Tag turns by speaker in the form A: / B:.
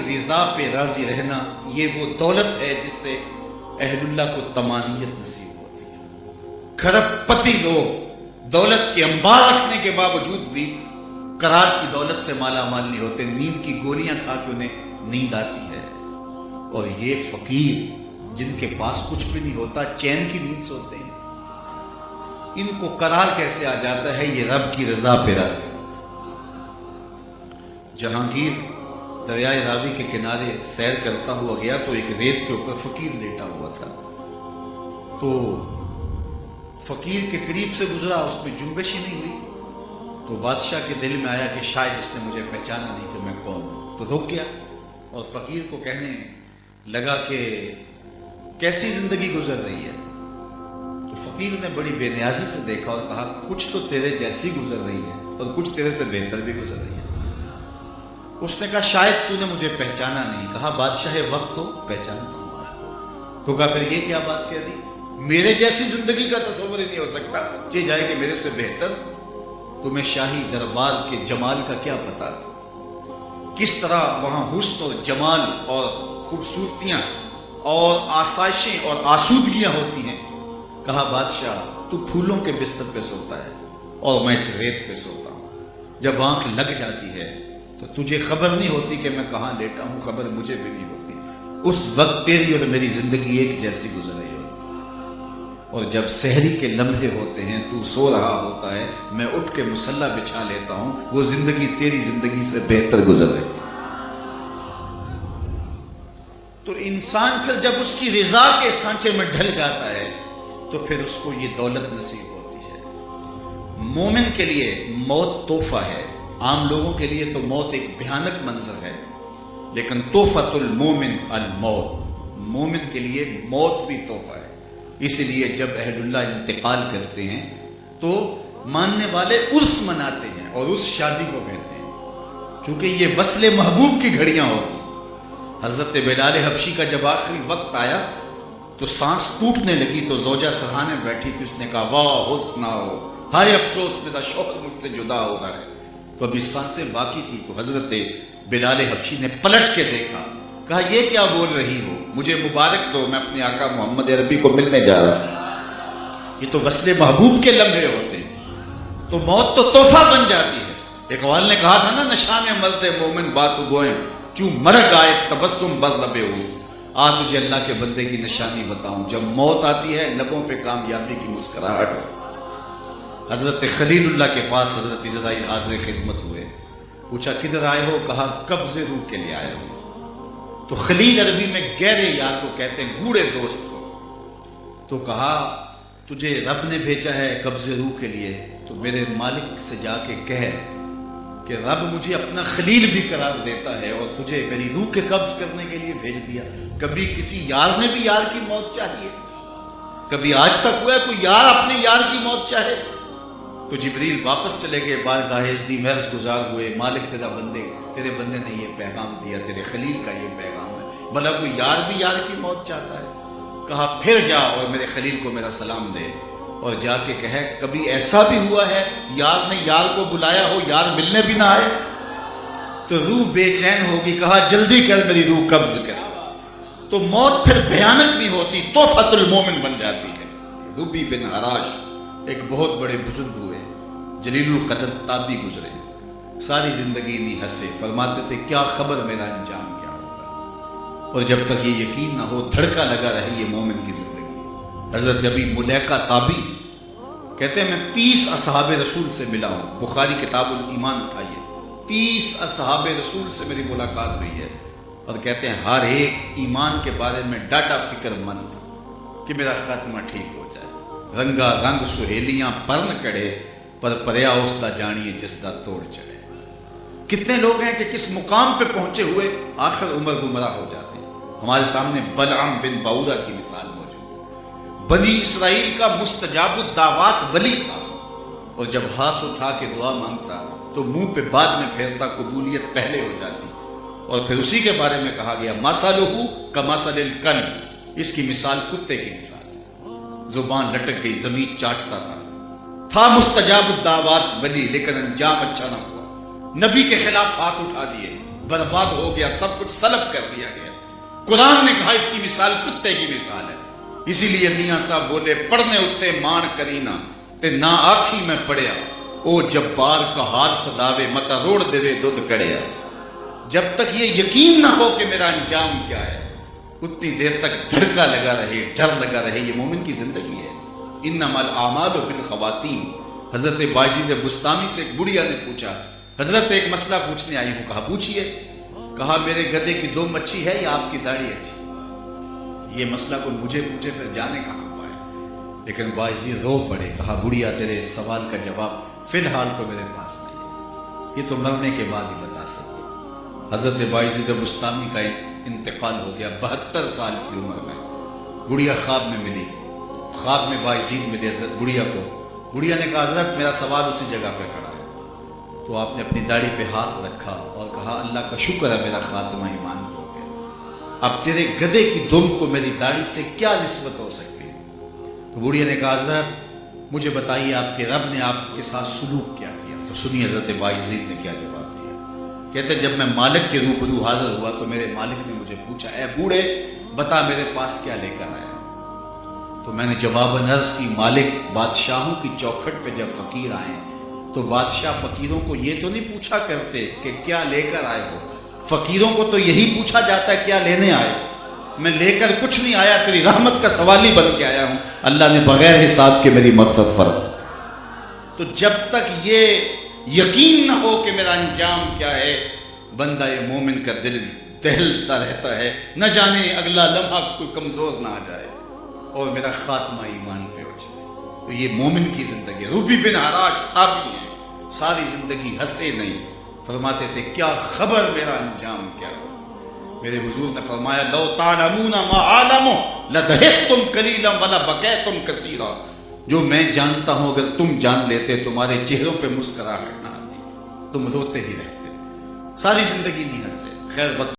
A: رضا پہ راضی رہنا یہ وہ دولت ہے جس سے اہل اللہ کو طمانینت نصیب ہوتی ہے۔ کھرب پتی لوگ دولت کے انبار رکھنے کے باوجود بھی قرار کی دولت سے مالا مال نہیں ہوتے، نیند کی گولیاں کھا کے انہیں نیند آتی ہے۔ اور یہ فقیر جن کے پاس کچھ بھی نہیں ہوتا چین کی نیند سوتے ہیں، ان کو قرار کیسے آ جاتا ہے؟ یہ رب کی رضا پہ راضی۔ جہانگیر دریائے راوی کے کنارے سیر کرتا ہوا گیا تو ایک ریت کے اوپر فقیر لیٹا ہوا تھا، تو فقیر کے قریب سے گزرا، اس میں جنبش ہی نہیں ہوئی، تو بادشاہ کے دل میں آیا کہ شاید اس نے مجھے پہچانا نہیں کہ میں کون ہوں، تو رک گیا اور فقیر کو کہنے لگا کہ کیسی زندگی گزر رہی ہے؟ تو فقیر نے بڑی بے نیازی سے دیکھا اور کہا کچھ تو تیرے جیسی گزر رہی ہے اور کچھ تیرے سے بہتر بھی گزر رہی ہے۔ اس نے کہا شاید تو نے مجھے پہچانا نہیں۔ کہا بادشاہ وقت تو پہچانتا ہوں۔ تو کہا پھر یہ کیا بات کہہ دی؟ میرے جیسی زندگی کا تصور ہی نہیں ہو سکتا، چاہے جائے کہ میرے سے بہتر۔ تمہیں شاہی دربار کے جمال کا کیا پتا، کس طرح وہاں حسن اور جمال اور خوبصورتیاں اور آسائشیں اور آسودگیاں ہوتی ہیں۔ کہا بادشاہ تو پھولوں کے بستر پہ سوتا ہے اور میں اس ریت پہ سوتا ہوں، جب آنکھ لگ جاتی ہے تو تجھے خبر نہیں ہوتی کہ میں کہاں لیٹا ہوں، خبر مجھے بھی نہیں ہوتی۔ اس وقت تیری اور میری زندگی ایک جیسی گزر رہی ہوتی، اور جب سحری کے لمحے ہوتے ہیں تو سو رہا ہوتا ہے، میں اٹھ کے مصلی بچھا لیتا ہوں، وہ زندگی تیری زندگی سے بہتر گزر رہی ہے۔ تو انسان پھر جب اس کی رضا کے سانچے میں ڈھل جاتا ہے تو پھر اس کو یہ دولت نصیب ہوتی ہے۔ مومن کے لیے موت تحفہ ہے، عام لوگوں کے لیے تو موت ایک بھیانک منظر ہے، لیکن تحفۃ المومن الموت، مومن کے لیے موت بھی تحفہ ہے۔ اس لیے جب اہل اللہ انتقال کرتے ہیں تو ماننے والے عرس مناتے ہیں، اور اس شادی کو کہتے ہیں، چونکہ یہ وصل محبوب کی گھڑیاں ہوتی ہیں۔ حضرت بلال حبشی کا جب آخری وقت آیا تو سانس ٹوٹنے لگی، تو زوجہ سرہانے بیٹھی تھی، اس نے کہا واہ حسنا ہو، ہائے افسوس میرا شوہر مجھ سے جدا ہو رہا ہے۔ تو ابھی سانسیں باقی تھی، تو حضرت بلال حبشی نے پلٹ کے دیکھا، کہا یہ کیا بول رہی ہو، مجھے مبارک دو، میں اپنے آقا محمد عربی کو ملنے جا رہا ہوں۔ یہ تو وصل محبوب کے لمحے ہوتے ہیں، تو موت تو تحفہ بن جاتی ہے۔ اقبال نے کہا تھا نا، نشان مرد مومن بات گوئیں چوں مرگ آئے تبسم بر لب حسن۔ تجھے اللہ کے بندے کی نشانی بتاؤں، جب موت آتی ہے لبوں پہ کامیابی کی مسکراہٹ ہوتی ہے۔ حضرت خلیل اللہ کے پاس حضرت جزائر حاضر خدمت ہوئے، پوچھا کدھر آئے ہو؟ کہا قبض روح کے لیے آئے ہو۔ تو خلیل عربی میں گہرے یار کو کہتے ہیں، گوڑے دوست کو۔ تو کہا تجھے رب نے بھیجا ہے قبض روح کے لیے، تو میرے مالک سے جا کے کہہ کہ رب مجھے اپنا خلیل بھی قرار دیتا ہے اور تجھے میری روح کے قبض کرنے کے لیے بھیج دیا۔ کبھی کسی یار نے بھی یار کی موت چاہیے؟ کبھی آج تک ہوا ہے کوئی یار اپنے یار کی موت چاہے؟ تو جبریل واپس چلے گئے، بارگاہ ازدی محرز گزار ہوئے، مالک تیرے بندے نے یہ پیغام دیا، تیرے خلیل کا یہ پیغام ہے، بھلا کوئی یار بھی یار کی موت چاہتا ہے؟ کہا پھر جا اور میرے خلیل کو میرا سلام دے، اور جا کے کہے کبھی ایسا بھی ہوا ہے یار نے یار کو بلایا ہو، یار ملنے بھی نہ آئے؟ تو روح بے چین ہوگی، کہا جلدی کر میری روح قبض کر۔ تو موت پھر بھیانک نہیں ہوتی، تحفۃ المومن بن جاتی ہے۔ ربی بن حراش ایک بہت بڑے بزرگ ہوئے، جلیل القدر تابعی گزرے، ساری زندگی نہیں ہنسے، فرماتے تھے کیا خبر میرا انجام کیا ہوگا، اور جب تک یہ یقین نہ ہو دھڑکا لگا رہے یہ مومن کی زندگی۔ حضرت ابی ملیکہ تابعی کہتے ہیں میں 30 اصحاب رسول سے ملا ہوں، بخاری کتاب الایمان اٹھائیے، 30 اصحاب رسول سے میری ملاقات ہوئی ہے، اور کہتے ہیں ہر ایک ایمان کے بارے میں ڈاٹا فکر مند تھا کہ میرا خاتمہ ٹھیک ہو جائے۔ رنگا رنگ سہیلیاں پرن کڑے، پر پریا اس دا جانیے جس دا توڑ چڑھے۔ کتنے لوگ ہیں کہ کس مقام پہ پہنچے ہوئے آخر عمر گمراہ ہو جاتے ہیں۔ ہمارے سامنے بلعم بن باورہ کی مثال موجود ہے، بنی اسرائیل کا مستجاب الدعوات ولی تھا، اور جب ہاتھ اٹھا کے دعا مانگتا تو منہ پہ بعد میں پھیرتا، قبولیت پہلے ہو جاتی۔ اور پھر اسی کے بارے میں کہا گیا مثلہ کمثل الکلب، اس کی مثال کتے کی مثال ہے، زبان لٹک گئی، زمین چاٹتا تھا مستجاب الدعوات ولی، لیکن انجام اچھا نہ ہوا، نبی کے خلاف ہاتھ اٹھا دیے، برباد ہو گیا، سب کچھ سلب کر دیا گیا۔ قرآن نے کہا اس کی مثال کتے کی مثال ہے۔ اسی لیے میاں صاحب بولے پڑھنے اتے مان کرینا تے نہ آکھی میں پڑھیا، او جبار کا ہاتھ سداوے متا روڑ دے دودھ کڑیا۔ جب تک یہ یقین نہ ہو کہ میرا انجام کیا ہے، اتنی دیر تک دھڑکا لگا رہے، ڈر لگا رہے، یہ مومن کی زندگی ہے۔ انما الاعمال بالخواتیم۔ حضرت باجید بستامی سے ایک بڑھیا نے پوچھا، حضرت ایک مسئلہ پوچھنے آئی ہوں۔ کہا پوچھئے۔ کہا میرے گدھے کی 2 مچھی ہے یا آپ کی داڑھی اچھی؟ یہ مسئلہ کو مجھے پوچھے پھر جانے کہاں پائے، لیکن باجید رو پڑے۔ کہا بڑھیا تیرے اس سوال کا جواب فی الحال تو میرے پاس نہیں، یہ تو مرنے کے بعد ہی بتا سکتے۔ حضرت باجید بستامی کا انتقال ہو گیا 72 سال کی عمر میں۔ بڑھیا خواب میں ملی، خواب میں باجید ملے حضرت بڑھیا کو۔ بڑھیا نے کہا حضرت میرا سوال اسی جگہ پہ کھڑا ہے۔ تو آپ نے اپنی داڑھی پہ ہاتھ رکھا اور کہا اللہ کا شکر ہے میرا خاتمہ ایمان ہو گیا، اب تیرے گدھے کی دم کو میری داڑھی سے کیا نسبت ہو سکتی ہے؟ تو بڑھیا نے کہا حضرت مجھے بتائیے آپ کے رب نے آپ کے ساتھ سلوک کیا کیا؟ تو سنی حضرت باجید نے کیا جواب دیا۔ کہتے جب میں مالک کے روبرو حاضر ہوا تو میرے مالک نے مجھے پوچھا اے بوڑھے بتا میرے پاس کیا لے کر آیا؟ تو میں نے جواباً عرض کی مالک بادشاہوں کی چوکھٹ پہ جب فقیر آئیں تو بادشاہ فقیروں کو یہ تو نہیں پوچھا کرتے کہ کیا لے کر آئے ہو، فقیروں کو تو یہی پوچھا جاتا ہے کیا لینے آئے ہو۔ میں لے کر کچھ نہیں آیا، تیری رحمت کا سوالی بن کے آیا ہوں، اللہ نے بغیر حساب کے میری مغفرت فرمائی۔ تو جب تک یہ یقین نہ ہو کہ میرا انجام کیا ہے، بندہ یہ مومن کا دل دہلتا رہتا ہے، نہ جانے اگلا لمحہ کوئی کمزور نہ آ جائے اور میرا خاتمہ ایمان پہ ہو جائے۔ تو یہ مومن کی زندگی ہے۔ ربی بن حراش تابعی ہیں، ساری زندگی ہنسے نہیں، فرماتے تھے کیا خبر میرا انجام کیا ہو۔ میرے حضور نے فرمایا لو تعلمون ما اعلم لضحكتم قليلا ولبكيتم كثيرا۔ جو میں جانتا ہوں اگر تم جان لیتے تمہارے چہروں پہ مسکراہٹ نہ آتی، تم روتے ہی رہتے، ساری زندگی نہیں ہنسے۔ خیر وقت